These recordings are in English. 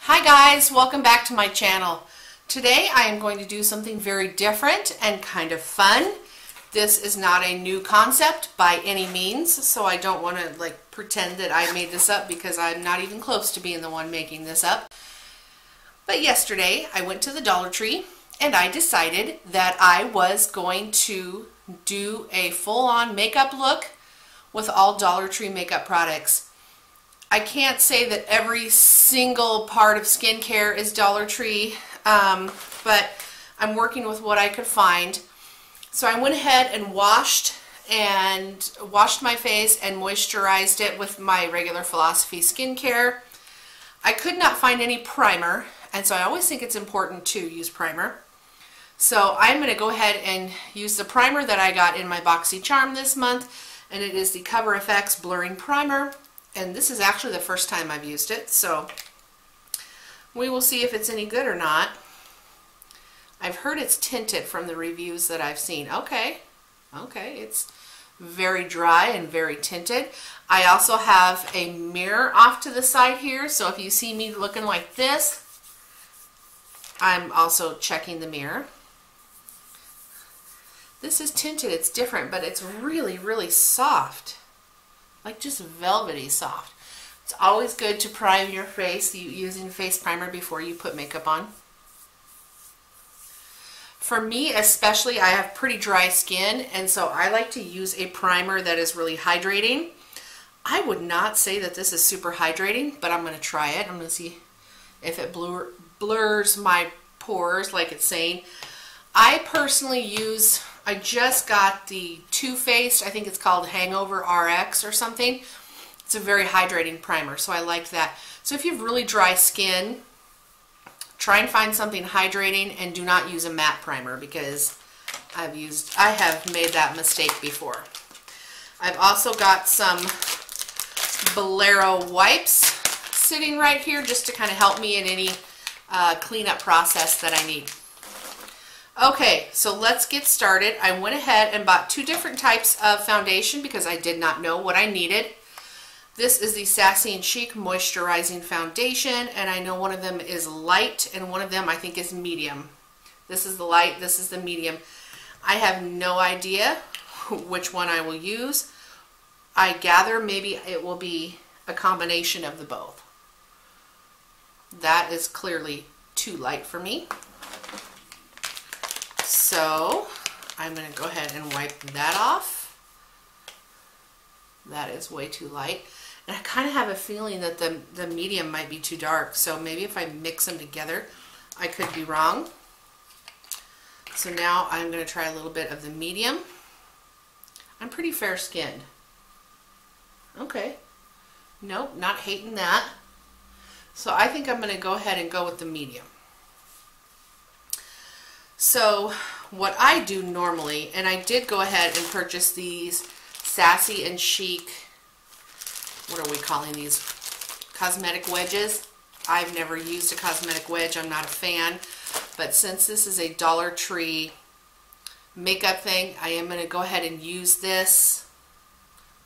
Hi guys, welcome back to my channel. Today I am going to do something very different and kind of fun. This is not a new concept by any means, so I don't want to pretend that I made this up because I'm not even close to being the one making this up. But yesterday I went to the Dollar Tree and I decided that I was going to do a full-on makeup look with all Dollar Tree makeup products. I can't say that every single part of skincare is Dollar Tree, but I'm working with what I could find. So I went ahead and washed my face and moisturized it with my regular Philosophy skincare. I could not find any primer, and so I always think it's important to use primer. So I'm going to go ahead and use the primer that I got in my BoxyCharm this month, and it is the Cover FX Blurring Primer. And this is actually the first time I've used it, so we will see if it's any good or not. I've heard it's tinted from the reviews that I've seen. Okay, it's very dry and very tinted. I also have a mirror off to the side here, so if you see me looking like this, I'm also checking the mirror. This is tinted, it's different, but it's really, really soft. Like just velvety soft. It's always good to prime your face using face primer before you put makeup on. For me especially, I have pretty dry skin, and so I like to use a primer that is really hydrating. I would not say that this is super hydrating, but I'm going to try it. I'm going to see if it blurs my pores like it's saying. I personally use, I just got the Too Faced, I think it's called Hangover RX or something. It's a very hydrating primer, so I like that. So if you have really dry skin, try and find something hydrating and do not use a matte primer because I have made that mistake before. I've also got some Bolero wipes sitting right here just to kind of help me in any cleanup process that I need. Okay, so let's get started. I went ahead and bought two different types of foundation because I did not know what I needed. This is the Sassy and Chic Moisturizing Foundation, and I know one of them is light and one of them I think is medium. This is the light, this is the medium. I have no idea which one I will use. I gather maybe it will be a combination of the both. That is clearly too light for me. So I'm going to go ahead and wipe that off. That is way too light. And I kind of have a feeling that the medium might be too dark. So maybe if I mix them together, I could be wrong. So now I'm going to try a little bit of the medium. I'm pretty fair skinned. Okay. Nope, not hating that. So I think I'm going to go ahead and go with the medium. So what I do normally, and I did go ahead and purchase these Sassy and Chic, what are we calling these, cosmetic wedges. I've never used a cosmetic wedge, I'm not a fan, but since this is a Dollar Tree makeup thing, I am going to go ahead and use this.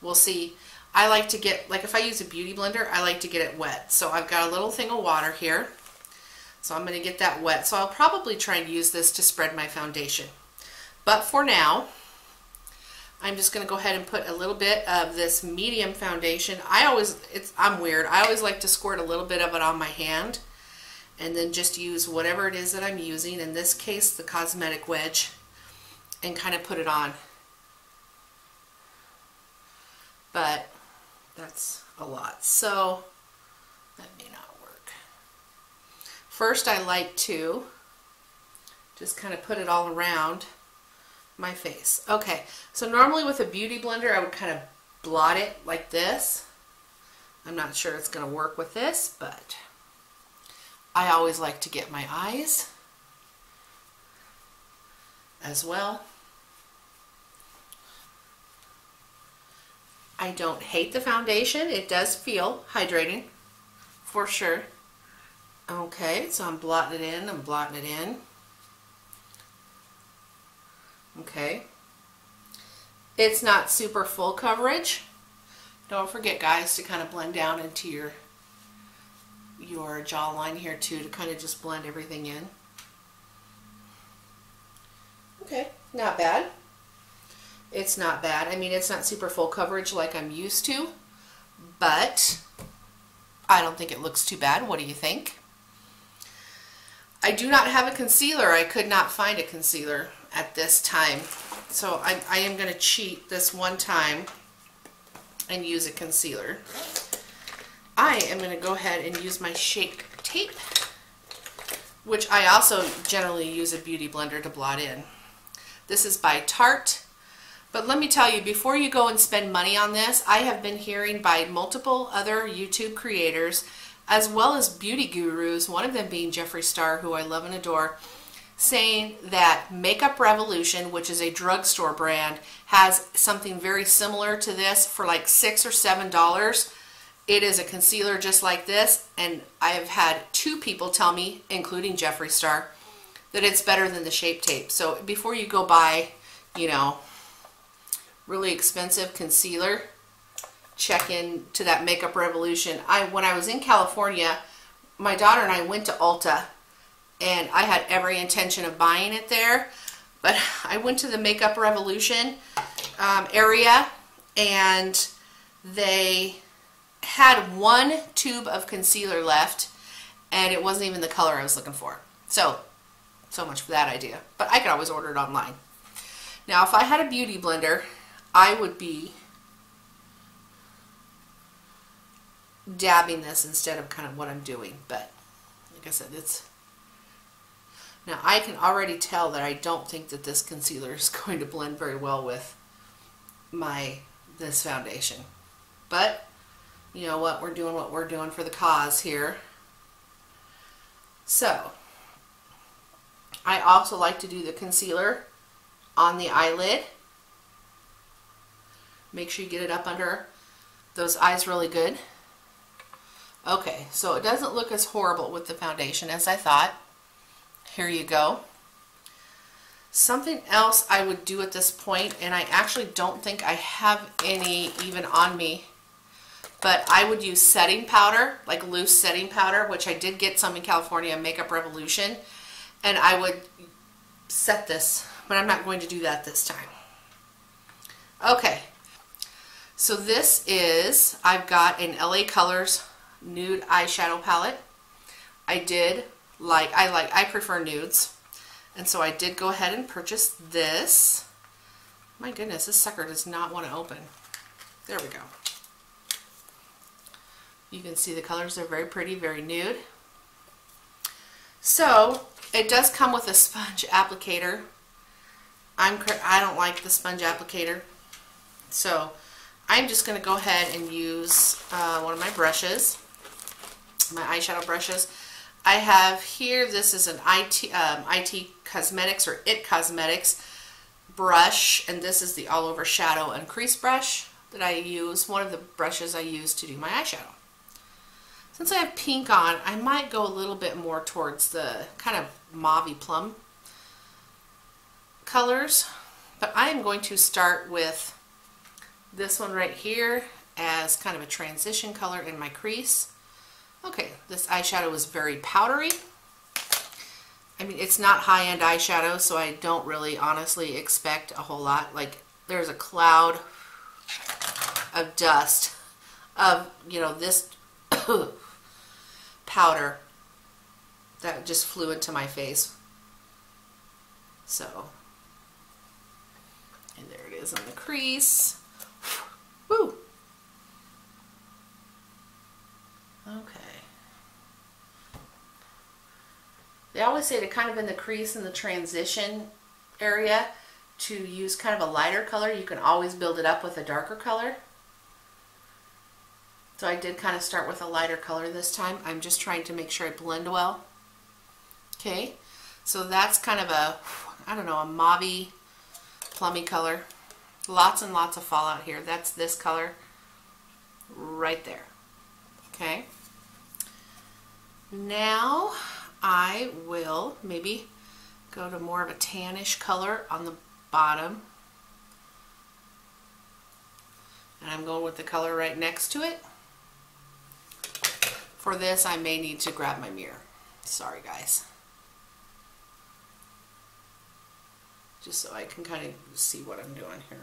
We'll see. I like to get, like if I use a beauty blender, I like to get it wet. So I've got a little thing of water here. So I'm going to get that wet. So I'll probably try and use this to spread my foundation. But for now, I'm just going to go ahead and put a little bit of this medium foundation. I'm weird. I always like to squirt a little bit of it on my hand and then just use whatever it is that I'm using, in this case the cosmetic wedge, and kind of put it on. But that's a lot. So that may not work. First, I like to just kind of put it all around my face. Okay, so normally with a beauty blender, I would kind of blot it like this. I'm not sure it's going to work with this, but I always like to get my eyes as well. I don't hate the foundation. It does feel hydrating for sure. Okay, so I'm blotting it in, I'm blotting it in. Okay. It's not super full coverage. Don't forget, guys, to kind of blend down into your to our jawline here too to kind of just blend everything in. Okay, not bad. It's not bad. I mean, it's not super full coverage like I'm used to, but I don't think it looks too bad. What do you think? I do not have a concealer. I could not find a concealer at this time. So I am going to cheat this one time and use a concealer. I am going to go ahead and use my Shape Tape, which I also generally use a beauty blender to blot in. This is by Tarte. But let me tell you, before you go and spend money on this, I have been hearing by multiple other YouTube creators, as well as beauty gurus, one of them being Jeffree Star, who I love and adore, saying that Makeup Revolution, which is a drugstore brand, has something very similar to this for like $6 or $7. It is a concealer just like this, and I have had 2 people tell me, including Jeffree Star, that it's better than the Shape Tape. So before you go buy, you know, really expensive concealer, check into that Makeup Revolution. When I was in California, my daughter and I went to Ulta, and I had every intention of buying it there, but I went to the Makeup Revolution area, and they had 1 tube of concealer left, and it wasn't even the color I was looking for. So much for that idea. But I could always order it online. Now, if I had a beauty blender, I would be dabbing this instead of kind of what I'm doing. But like I said, it's... Now, I can already tell that I don't think that this concealer is going to blend very well with this foundation. But you know what? We're doing for the cause here. So, I also like to do the concealer on the eyelid. Make sure you get it up under those eyes really good. Okay, so it doesn't look as horrible with the foundation as I thought. Here you go. Something else I would do at this point, and I actually don't think I have any even on me, but I would use setting powder, like loose setting powder, which I did get some in California, Makeup Revolution, and I would set this, but I'm not going to do that this time. Okay, so this is, I've got an LA Colors nude eyeshadow palette. I prefer nudes, and so I did go ahead and purchase this. My goodness, this sucker does not want to open. There we go. You can see the colors are very pretty, very nude. So it does come with a sponge applicator. I don't like the sponge applicator, so I'm just going to go ahead and use one of my brushes, my eyeshadow brushes. I have here, this is an IT Cosmetics or IT Cosmetics brush, and this is the All Over Shadow and Crease brush that I use, one of the brushes I use to do my eyeshadow. Since I have pink on, I might go a little bit more towards the kind of mauve-y plum colors, but I am going to start with this one right here as kind of a transition color in my crease. Okay, this eyeshadow is very powdery. I mean, it's not high-end eyeshadow, so I don't really honestly expect a whole lot. Like, there's a cloud of dust of, you know, this powder that just flew into my face. So, and there it is in the crease. Woo! Okay. They always say to kind of in the crease in the transition area to use kind of a lighter color. You can always build it up with a darker color. So I did kind of start with a lighter color this time. I'm just trying to make sure I blend well. Okay, so that's kind of a, I don't know, a mauve-y, plummy color. Lots and lots of fallout here. That's this color right there. Okay. Now I will maybe go to more of a tannish color on the bottom. And I'm going with the color right next to it. For this, I may need to grab my mirror. Sorry, guys. Just so I can kind of see what I'm doing here.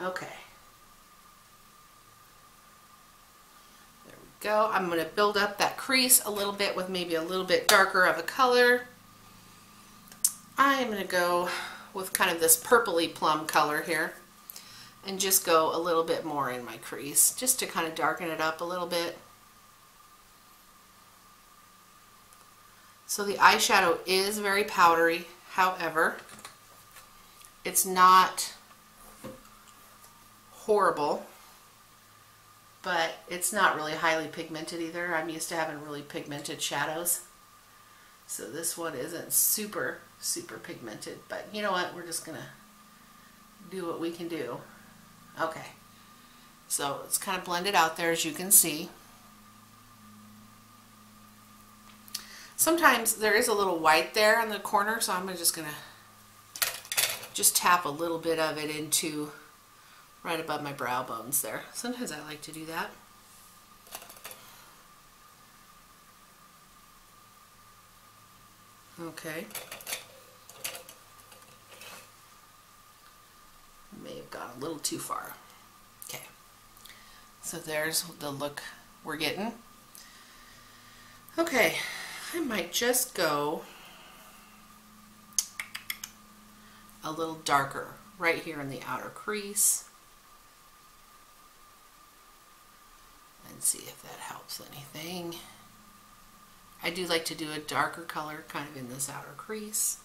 Okay. There we go. I'm going to build up that crease a little bit with maybe a little bit darker of a color. I'm going to go with kind of this purpley plum color here and just go a little bit more in my crease just to kind of darken it up a little bit. So the eyeshadow is very powdery, however, it's not horrible, but it's not really highly pigmented either. I'm used to having really pigmented shadows. So this one isn't super pigmented, but you know what? We're just gonna do what we can do. Okay, so it's kind of blended out there, as you can see. Sometimes there is a little white there in the corner, so I'm just gonna tap a little bit of it into right above my brow bones there. Sometimes I like to do that. Okay. May have gone a little too far. Okay. So there's the look we're getting. Okay. I might just go a little darker right here in the outer crease and see if that helps anything. I do like to do a darker color kind of in this outer crease.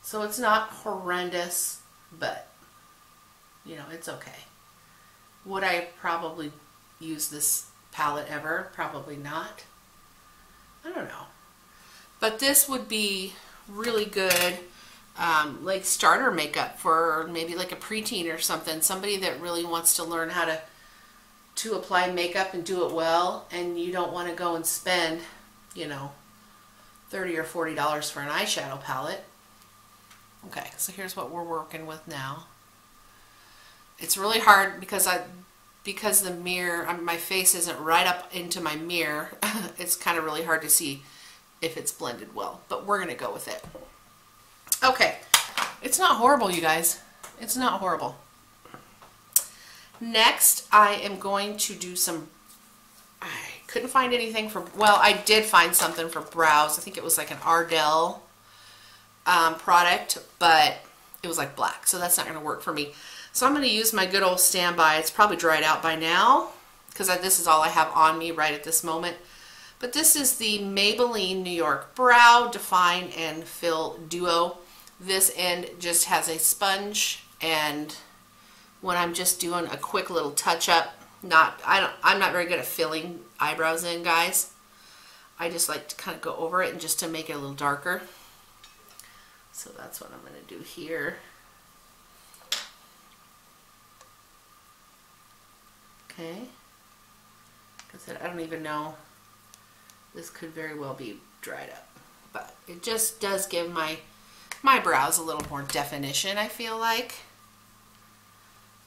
So it's not horrendous, but you know, it's okay. Would I probably use this palette ever? Probably not. I don't know. But this would be really good like starter makeup for maybe like a preteen or something. Somebody that really wants to learn how to apply makeup and do it well, and you don't want to go and spend, you know, $30 or $40 for an eyeshadow palette. Okay, so here's what we're working with now. It's really hard because the mirror, my face isn't right up into my mirror. It's kind of really hard to see if it's blended well, but we're gonna go with it. Okay, it's not horrible, you guys. It's not horrible. Next, I am going to do some, I couldn't find anything for, well, I did find something for brows. I think it was like an Ardell product, but it was like black, so that's not going to work for me. So I'm going to use my good old standby. It's probably dried out by now because this is all I have on me right at this moment. But this is the Maybelline New York Brow Define and Fill Duo. This end just has a sponge, and when I'm just doing a quick little touch up, I'm not very good at filling eyebrows in, guys. I just like to kind of go over it and just to make it a little darker. So that's what I'm going to do here. Okay. Like I said, I don't even know. This could very well be dried up, but it just does give my brows a little more definition, I feel like.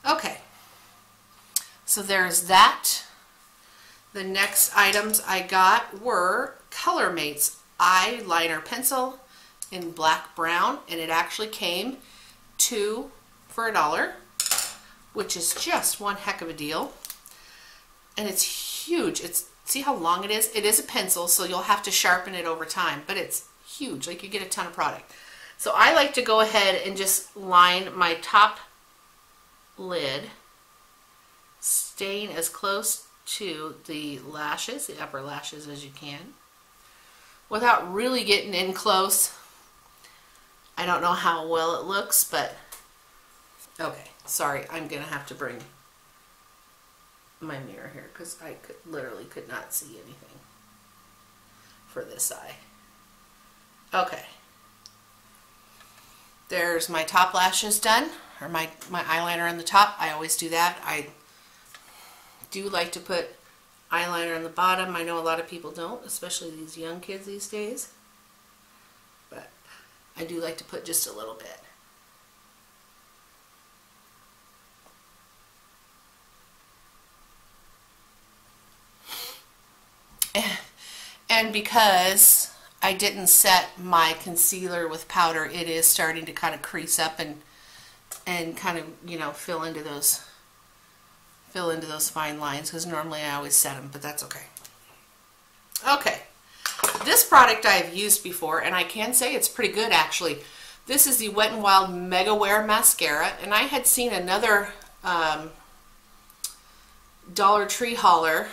Okay. So there's that. The next items I got were Colormates eyeliner pencil in black brown, and it actually came 2 for $1, which is just one heck of a deal. And it's huge. See how long it is? It is a pencil, so you'll have to sharpen it over time, but it's huge. Like, you get a ton of product. So I like to go ahead and just line my top lid, staying as close to the lashes, the upper lashes, as you can, without really getting in close. I don't know how well it looks, but okay, sorry, I'm gonna have to bring my mirror here because I literally could not see anything for this eye. Okay, there's my top lashes done, or my eyeliner on the top. I always do that. I do like to put eyeliner on the bottom. I know a lot of people don't, especially these young kids these days. But I do like to put just a little bit. And because I didn't set my concealer with powder, it is starting to kind of crease up and kind of, you know, fill into those fine lines, because normally I always set them, but that's okay. Okay, this product I have used before, and I can say it's pretty good actually. This is the Wet n Wild Mega Wear Mascara, and I had seen another Dollar Tree hauler,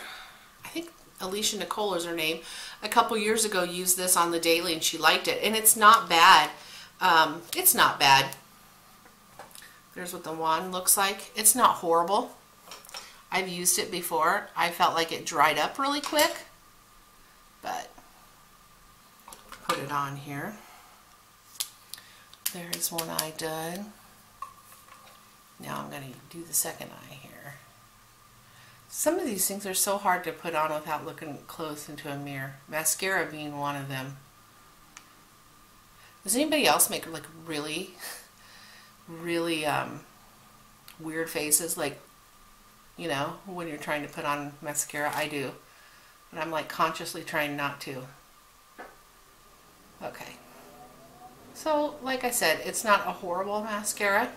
I think Alicia Nicole is her name, a couple years ago used this on the daily and she liked it, and it's not bad. It's not bad. There's what the wand looks like. It's not horrible. I've used it before. I felt like it dried up really quick, but put it on here. There's one eye done. Now I'm going to do the second eye here. Some of these things are so hard to put on without looking close into a mirror. Mascara being one of them. Does anybody else make like really weird faces, like, you know, when you're trying to put on mascara? I do, but I'm like consciously trying not to. Okay, so like I said, it's not a horrible mascara.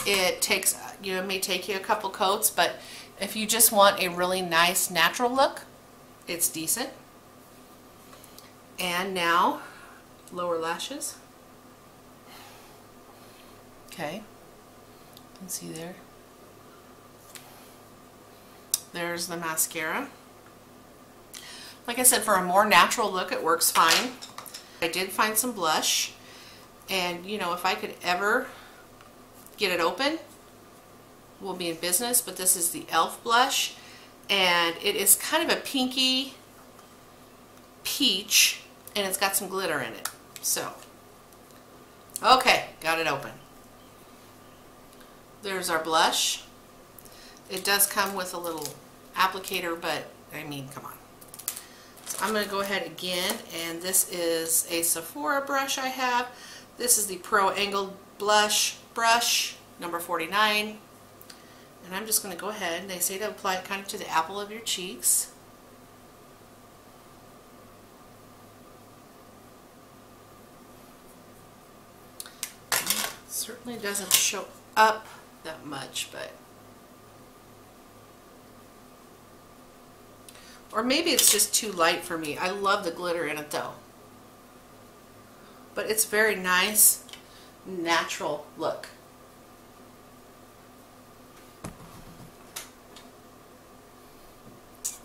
It takes, you know, it may take you a couple coats, but if you just want a really nice natural look, it's decent. And now, lower lashes. Okay, you can see there. There's the mascara. Like I said, for a more natural look, it works fine. I did find some blush, and you know, if I could ever get it open, we'll be in business. But this is the e.l.f. blush, and it is kind of a pinky peach, and it's got some glitter in it. So, okay, got it open. There's our blush. It does come with a little applicator, but I mean, come on. So I'm going to go ahead again, and this is a Sephora brush I have. This is the Pro Angled Blush brush, number 49. And I'm just going to go ahead, and they say to apply it kind of to the apple of your cheeks. It certainly doesn't show up that much, but... Or maybe it's just too light for me. I love the glitter in it though. But it's very nice, natural look.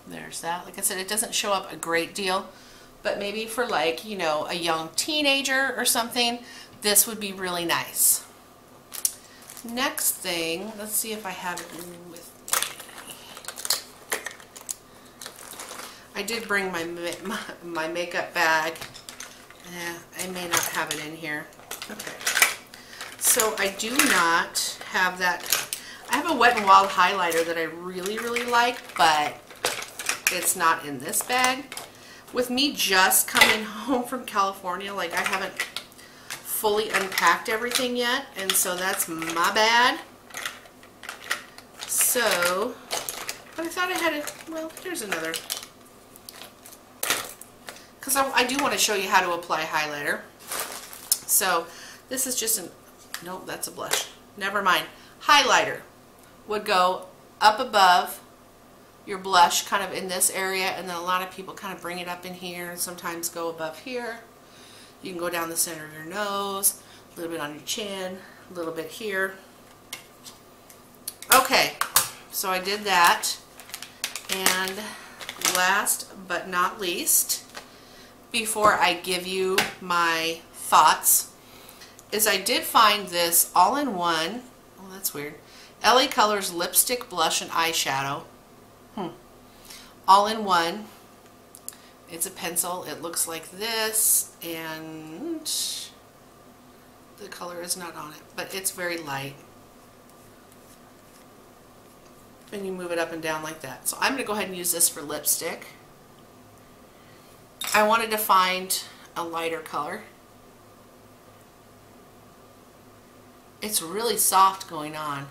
There's that. Like I said, it doesn't show up a great deal, but maybe for, like, you know, a young teenager or something, this would be really nice. Next thing, let's see if I have it with me. I did bring my makeup bag. I may not have it in here. Okay. So I do not have that. I have a Wet n Wild highlighter that I really, really like, but it's not in this bag. With me just coming home from California, like, I haven't fully unpacked everything yet, and so that's my bad. So, but I thought I had it. Well, here's another. Because I do want to show you how to apply highlighter. So this is just nope, that's a blush. Never mind. Highlighter would go up above your blush, kind of in this area, and then a lot of people kind of bring it up in here and sometimes go above here. You can go down the center of your nose, a little bit on your chin, a little bit here. Okay, so I did that. And last but not least, before I give you my thoughts, is I did find this all-in-one, oh that's weird, LA Colors lipstick, blush, and eyeshadow. All-in-one. It's a pencil. It looks like this, and the color is not on it, but it's very light. And you move it up and down like that. So I'm going to go ahead and use this for lipstick. I wanted to find a lighter color. It's really soft going on.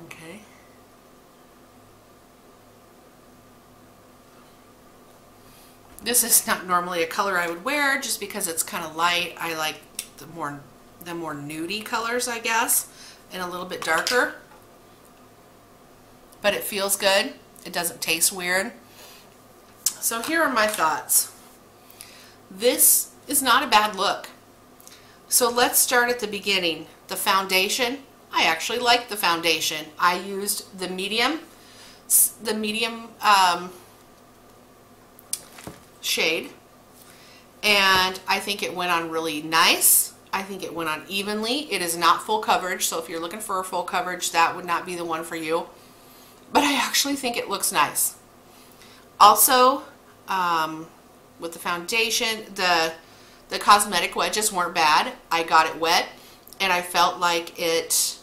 Okay. This is not normally a color I would wear just because it's kind of light. I like the more nudie colors, I guess, and a little bit darker. But it feels good. It doesn't taste weird. So here are my thoughts. This is not a bad look. So let's start at the beginning. The foundation. I actually like the foundation. I used the medium shade, and I think it went on really nice. I think it went on evenly. It is not full coverage, so if you're looking for a full coverage, that would not be the one for you. But I actually think it looks nice. Also, with the foundation, the cosmetic wedges weren't bad. I got it wet, and I felt like it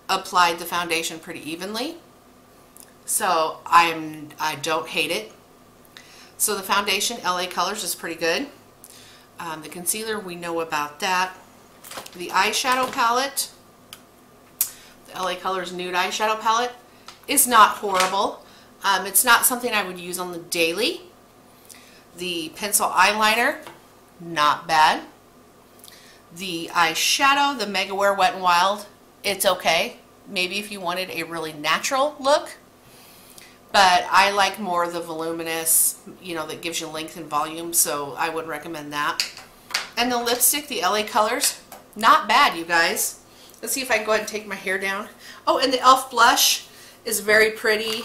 applied the foundation pretty evenly. So I don't hate it. So the foundation, LA Colors, is pretty good. The concealer, we know about that. The eyeshadow palette, the LA Colors Nude Eyeshadow Palette, is not horrible. It's not something I would use on the daily. The pencil eyeliner, not bad. The eyeshadow, the Mega Wear Wet n Wild, it's okay. Maybe if you wanted a really natural look. But I like more the voluminous, you know, that gives you length and volume, so I would recommend that. And the lipstick, the LA Colors, not bad, you guys. Let's see if I can go ahead and take my hair down. Oh, and the e.l.f. blush is very pretty.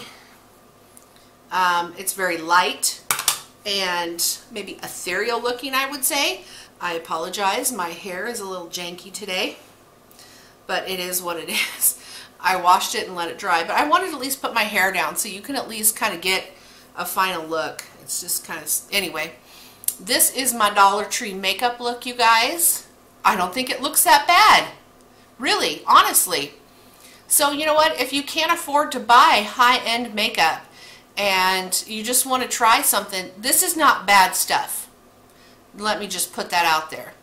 It's very light and maybe ethereal looking, I would say. I apologize, my hair is a little janky today, but it is what it is. I washed it and let it dry, but I wanted to at least put my hair down so you can at least kind of get a final look. It's just kind of, anyway, this is my Dollar Tree makeup look, you guys. I don't think it looks that bad, really, honestly. So you know what, if you can't afford to buy high-end makeup and you just want to try something, this is not bad stuff. Let me just put that out there.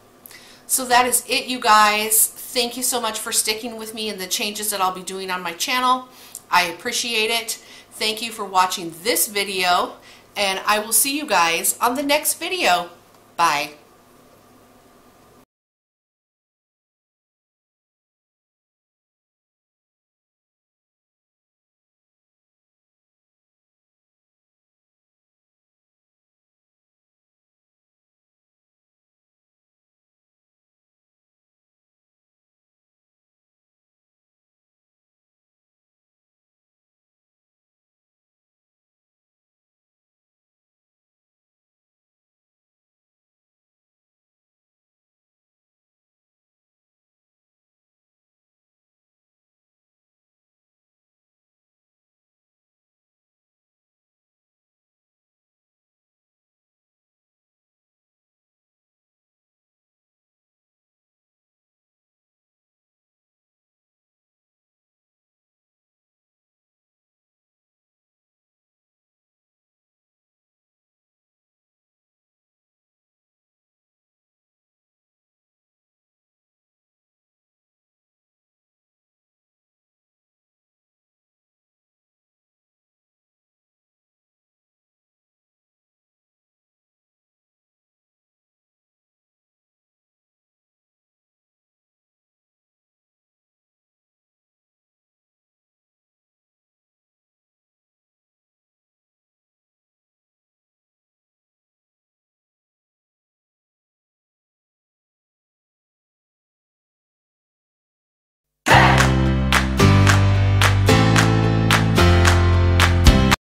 So that is it, you guys. Thank you so much for sticking with me in the changes that I'll be doing on my channel. I appreciate it. Thank you for watching this video, and I will see you guys on the next video. Bye.